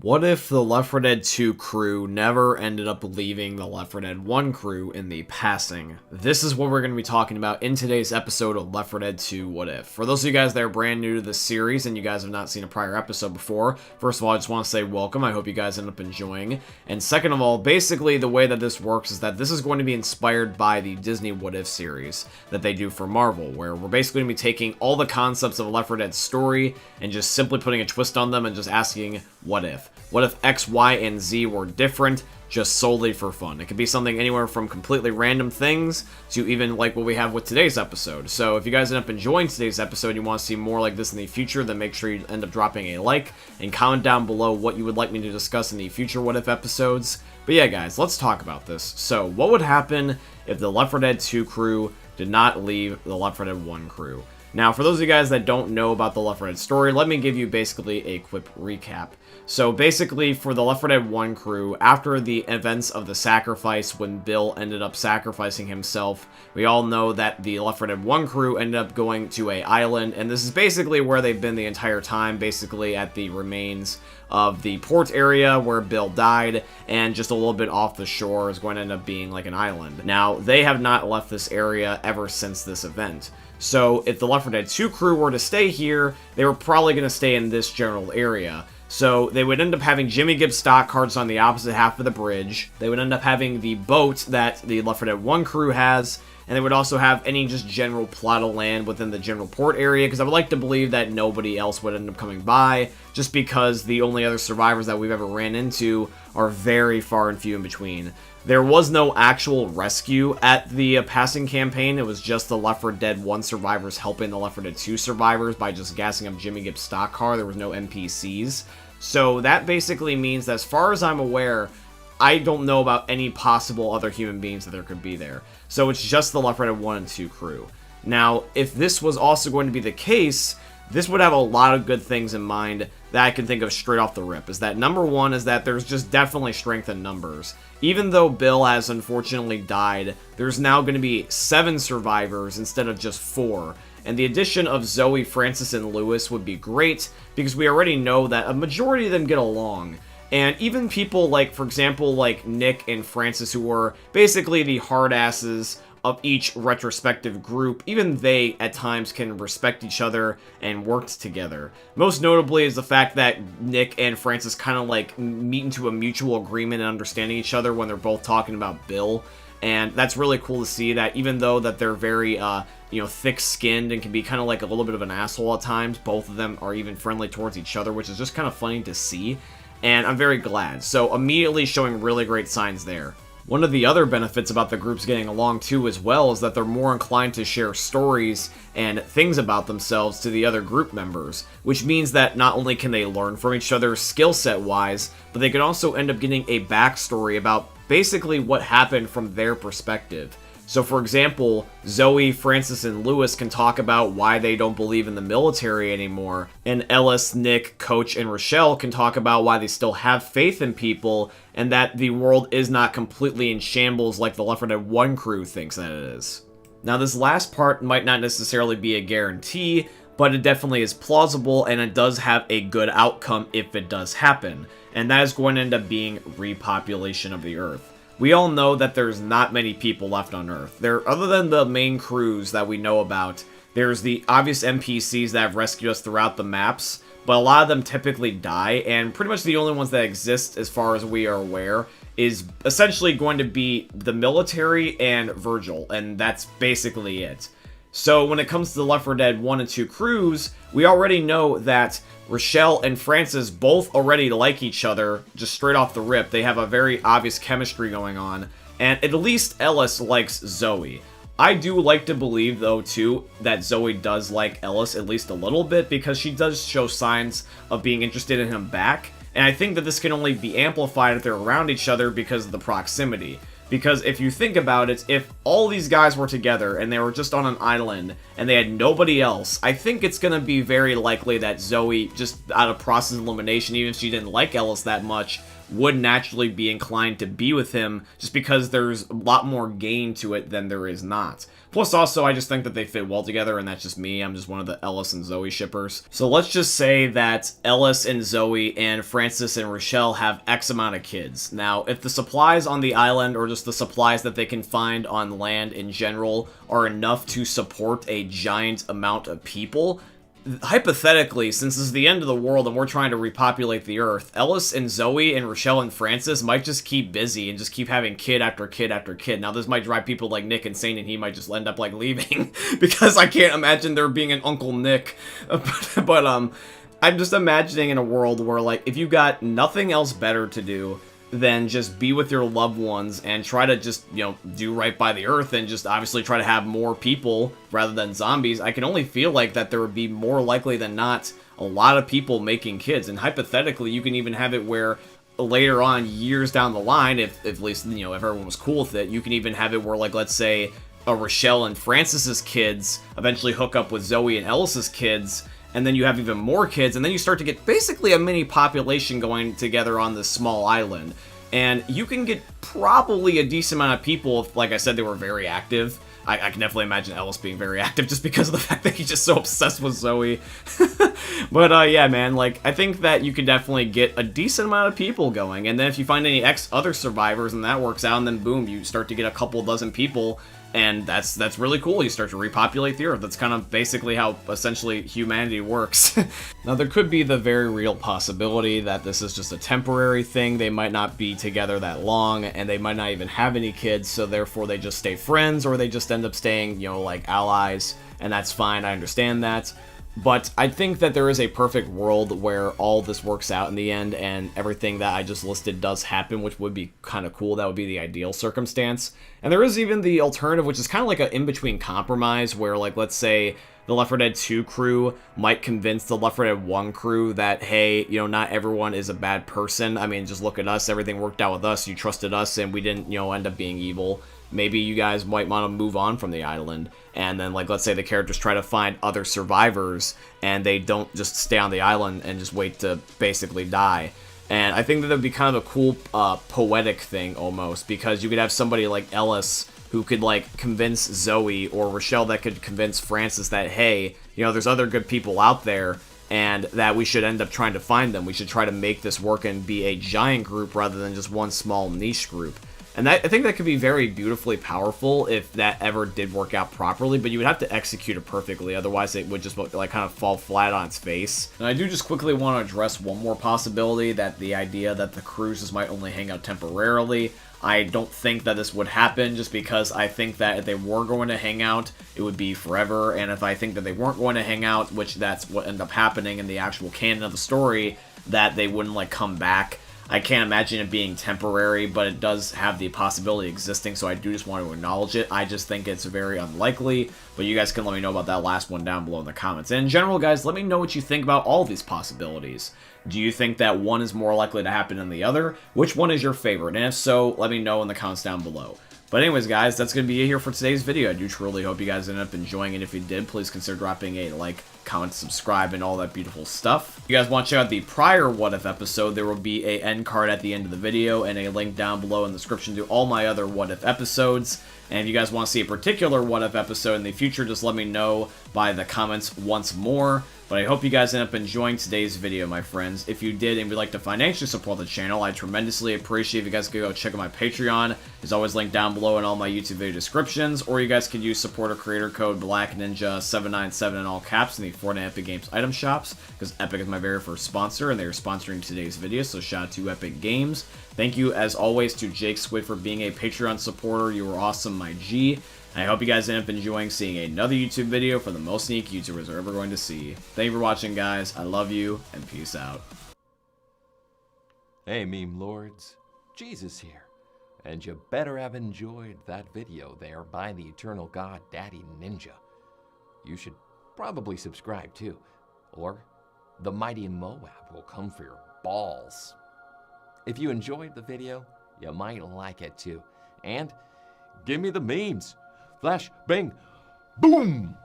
What if the Left 4 Dead 2 crew never ended up leaving the Left 4 Dead 1 crew in the passing? This is what we're going to be talking about in today's episode of Left 4 Dead 2 What If. For those of you guys that are brand new to this series and you guys have not seen a prior episode before, first of all, I just want to say welcome. I hope you guys end up enjoying. And second of all, basically the way that this works is that this is going to be inspired by the Disney What If series that they do for Marvel, where we're basically going to be taking all the concepts of a Left 4 Dead story and just simply putting a twist on them and just asking, what if? What if X, Y, and Z were different, just solely for fun? It could be something anywhere from completely random things to even like what we have with today's episode. So if you guys end up enjoying today's episode and you want to see more like this in the future, then make sure you end up dropping a like and comment down below what you would like me to discuss in the future What If episodes. But yeah, guys, let's talk about this. So what would happen if the Left 4 Dead 2 crew did not leave the Left 4 Dead 1 crew? Now, for those of you guys that don't know about the Left 4 Dead story, let me give you basically a quick recap. So basically, for the Left 4 Dead 1 crew, after the events of the sacrifice when Bill ended up sacrificing himself, we all know that the Left 4 Dead 1 crew ended up going to an island, and this is basically where they've been the entire time, basically at the remains of the port area where Bill died, and just a little bit off the shore is going to end up being like an island. Now, they have not left this area ever since this event. So if the Left 4 Dead 2 crew were to stay here, they were probably going to stay in this general area. So they would end up having Jimmy Gibbs stock cards on the opposite half of the bridge. They would end up having the boat that the Left 4 Dead 1 crew has, and they would also have any just general plot of land within the general port area, because I would like to believe that nobody else would end up coming by, just because the only other survivors that we've ever ran into are very far and few in between. There was no actual rescue at the passing campaign. It was just the Left 4 Dead 1 survivors helping the Left 4 Dead 2 survivors by just gassing up Jimmy Gibbs' stock car. There was no NPCs. So that basically means that, as far as I'm aware, I don't know about any possible other human beings that there could be there. So it's just the Left 4 Dead 1 and 2 crew. Now, if this was also going to be the case, this would have a lot of good things in mind that I can think of straight off the rip. Is that, number one, is that there's just definitely strength in numbers. Even though Bill has unfortunately died, there's now going to be 7 survivors instead of just 4. And the addition of Zoe, Francis, and Lewis would be great, because we already know that a majority of them get along. And even people like, for example, like Nick and Francis, who were basically the hard asses of each retrospective group, even they at times can respect each other and work together. Most notably is the fact that Nick and Francis kind of like meet into a mutual agreement and understanding each other when they're both talking about Bill. And that's really cool to see, that even though that they're very, you know, thick-skinned and can be kind of like a little bit of an asshole at times, both of them are even friendly towards each other, which is just kind of funny to see. And I'm very glad. So immediately showing really great signs there. One of the other benefits about the groups getting along too as well is that they're more inclined to share stories and things about themselves to the other group members, which means that not only can they learn from each other skill set wise, but they can also end up getting a backstory about basically what happened from their perspective. So for example, Zoe, Francis, and Lewis can talk about why they don't believe in the military anymore, and Ellis, Nick, Coach, and Rochelle can talk about why they still have faith in people, and that the world is not completely in shambles like the Left 4 Dead 1 crew thinks that it is. Now, this last part might not necessarily be a guarantee, but it definitely is plausible, and it does have a good outcome if it does happen, and that is going to end up being repopulation of the Earth. We all know that there's not many people left on Earth. Other than the main crews that we know about, there's the obvious NPCs that have rescued us throughout the maps, but a lot of them typically die, and pretty much the only ones that exist, as far as we are aware, is essentially going to be the military and Virgil, and that's basically it. So when it comes to the Left 4 Dead 1 and 2 crews, we already know that Rochelle and Francis both already like each other, just straight off the rip. They have a very obvious chemistry going on, and at least Ellis likes Zoe. I do like to believe, though, too, that Zoe does like Ellis at least a little bit, because she does show signs of being interested in him back, and I think that this can only be amplified if they're around each other because of the proximity. Because if you think about it, if all these guys were together and they were just on an island and they had nobody else, I think it's going to be very likely that Zoe, just out of process of elimination, even if she didn't like Ellis that much, would naturally be inclined to be with him, just because there's a lot more gain to it than there is not. Plus, also, I just think that they fit well together, and that's just me. I'm just one of the Ellis and Zoe shippers. So let's just say that Ellis and Zoe and Francis and Rochelle have X amount of kids. Now, if the supplies on the island, or just the supplies that they can find on land in general, are enough to support a giant amount of people, hypothetically, since this is the end of the world and we're trying to repopulate the Earth, Ellis and Zoe and Rochelle and Francis might just keep busy and just keep having kid after kid after kid. Now, this might drive people like Nick insane, and he might just end up, like, leaving, because I can't imagine there being an Uncle Nick. But I'm just imagining in a world where, like, if you got nothing else better to do than just be with your loved ones and try to just, you know, do right by the Earth and just obviously try to have more people rather than zombies, I can only feel like that there would be more likely than not a lot of people making kids. And hypothetically, you can even have it where later on, years down the line, if at least, you know, if everyone was cool with it, you can even have it where, like, let's say Rochelle and Francis's kids eventually hook up with Zoe and Ellis's kids, and then you have even more kids, and then you start to get basically a mini population going together on this small island. And you can get probably a decent amount of people if, like I said, they were very active. I can definitely imagine Ellis being very active just because of the fact that he's just so obsessed with Zoe. But yeah, man, like, I think that you could definitely get a decent amount of people going. And then if you find any other survivors and that works out, and then boom, you start to get a couple dozen people. And that's really cool. You start to repopulate the Earth. That's kind of basically how essentially humanity works. Now, there could be the very real possibility that this is just a temporary thing. They might not be together that long, and they might not even have any kids, so therefore they just stay friends, or they just end up staying, you know, like allies, and that's fine. I understand that. But I think that there is a perfect world where all this works out in the end and everything that I just listed does happen, which would be kind of cool. That would be the ideal circumstance. And there is even the alternative, which is kind of like an in-between compromise where, like, let's say the Left 4 Dead 2 crew might convince the Left 4 Dead 1 crew that, hey, you know, not everyone is a bad person. I mean, just look at us. Everything worked out with us. You trusted us, and we didn't, you know, end up being evil. Maybe you guys might want to move on from the island, and then, like, let's say the characters try to find other survivors, and they don't just stay on the island and just wait to basically die. And I think that would be kind of a cool, poetic thing, almost, because you could have somebody like Ellis who could, like, convince Zoe, or Rochelle that could convince Francis that, hey, you know, there's other good people out there, and that we should end up trying to find them. We should try to make this work and be a giant group rather than just one small niche group. And I think that could be very beautifully powerful if that ever did work out properly, but you would have to execute it perfectly, otherwise it would just, like, kind of fall flat on its face. And I do just quickly want to address one more possibility, that the idea that the cruises might only hang out temporarily. I don't think that this would happen, just because I think that if they were going to hang out, it would be forever, and if I think that they weren't going to hang out, which that's what ended up happening in the actual canon of the story, that they wouldn't, like, come back. I can't imagine it being temporary, but it does have the possibility existing, so I do just want to acknowledge it. I just think it's very unlikely, but you guys can let me know about that last one down below in the comments. And in general, guys, let me know what you think about all of these possibilities. Do you think that one is more likely to happen than the other? Which one is your favorite? And if so, let me know in the comments down below. But anyways, guys, that's going to be it here for today's video. I do truly hope you guys ended up enjoying it. If you did, please consider dropping a like, comment, subscribe, and all that beautiful stuff. If you guys want to check out the prior What If episode, there will be a end card at the end of the video and a link down below in the description to all my other What If episodes. And if you guys want to see a particular What If episode in the future, just let me know by the comments once more. But I hope you guys end up enjoying today's video, my friends. If you did and would like to financially support the channel, I tremendously appreciate if you guys could go check out my Patreon. It's always linked down below in all my YouTube video descriptions. Or you guys could use supporter creator code BlackNinja797 in all caps in the Fortnite Epic Games item shops, because Epic is my very first sponsor, and they are sponsoring today's video, so shout out to Epic Games. Thank you, as always, to Jake Squid for being a Patreon supporter. You were awesome, my G. I hope you guys end up enjoying seeing another YouTube video for the most unique YouTubers are ever going to see. Thank you for watching, guys. I love you, and peace out. Hey, meme lords. Jesus here. And you better have enjoyed that video there by the eternal god Daddy Ninja. You should probably subscribe too, or the mighty Moab will come for your balls. If you enjoyed the video, you might like it too. And give me the memes. Flash, bang, boom!